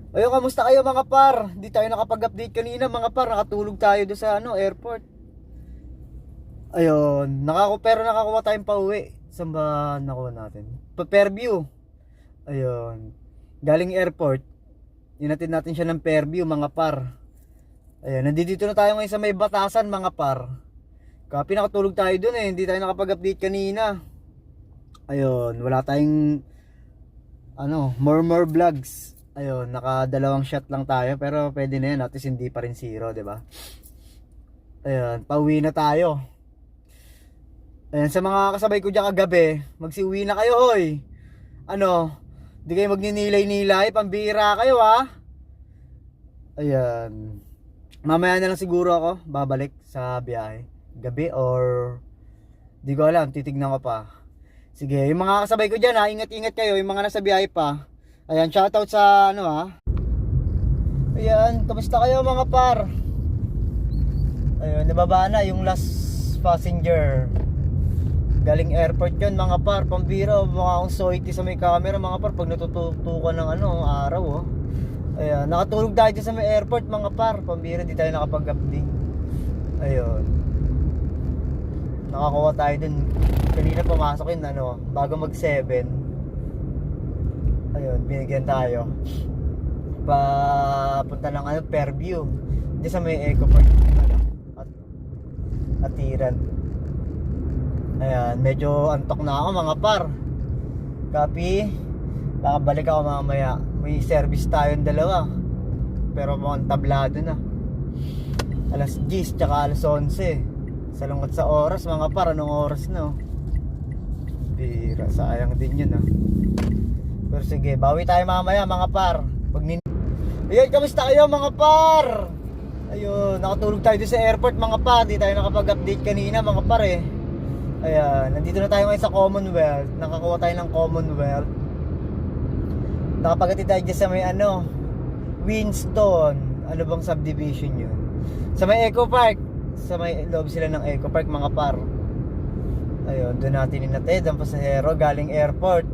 Ayun, kamusta kayo mga par? Di tayo nakapag-update kanina mga par. Nakatulog tayo doon sa airport. Ayun, pero nakakuha tayong pauwi. Saan ba nakuha natin? Fairview. Ayun. Galing airport. Inatid natin siya ng Fairview mga par. Ayun, nandito na tayo ngayon sa may Batasan mga par. Kapi nakatulog tayo doon hindi tayo nakapag-update kanina. Ayun, wala tayong more vlogs. Ayun, nakadalawang shot lang tayo pero pwede na yan, at least hindi pa rin zero, 'di ba? Ayun, pauwi na tayo. Ayun, sa mga kasabay ko diyan kagabi, magsiuwi na kayo, hoy. Di kayo magninilay-nilay, pambira kayo ha. Ayun. Mamaya na lang siguro ako babalik sa biyahe. Gabi or di ko alam, titignan ko pa. Sige, yung mga kasabay ko diyan ha, ingat-ingat kayo, yung mga nasa biyahe pa. Ayan, shoutout sa Ayan, kamusta kayo mga par? Ayun, nababa na yung last passenger. Galing airport yun mga par, pambira. Mukha akong soiti sa may camera mga par pag natututukan ng araw Ayan, nakatulog tayo dyan sa may airport mga par. Pambira, di tayo nakapag-update. Ayun. Nakakuha tayo dun. Kanina pumasok yun bago mag 7. Ayun, binigyan tayo. Papunta ng Fairview. Diyan sa may Eco Park Atiran. Ayan, medyo antok na ako mga par. Copy. Baka ako mamaya. May service tayong dalawa. Pero mukhang tablado na. Alas 10 tsaka alas 11. Salungat sa oras mga par. Anong oras na Bira, sayang din yun Pero sige, bawi tayo mamaya mga par. Ayun, kamusta kayo mga par? Ayun, nakatulog tayo sa airport mga par. Di tayo nakapag-update kanina mga par Ayan, nandito na tayo ngayon sa Commonwealth. Nakakuha tayo ng Commonwealth. Nakapagati tayo dyan sa may Winston. Ano bang subdivision yun? Sa may Eco Park. Sa may loob sila ng Eco Park mga par. Ayun, doon natin inatid ang pasahero galing airport.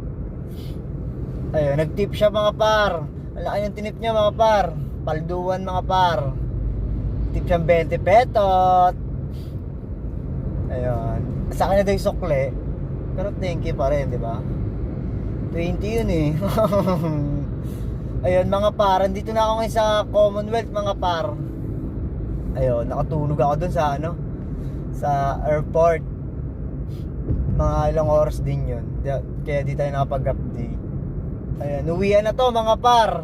Ayun, nag-tip siya mga par. Ang laki yung tinip niya mga par. Palduan mga par. Tip siyang 20 petot. Ayun. Sa akin na daw yung sukle. Pero thank you pa rin, di ba? 20 yun Ayun mga par. Dito na ako ngayon sa Commonwealth mga par. Ayun, nakatulog ako dun sa sa airport. Mga ilang oras din yun. Kaya di tayo nakapag-update. Ayan, uwian na to mga par.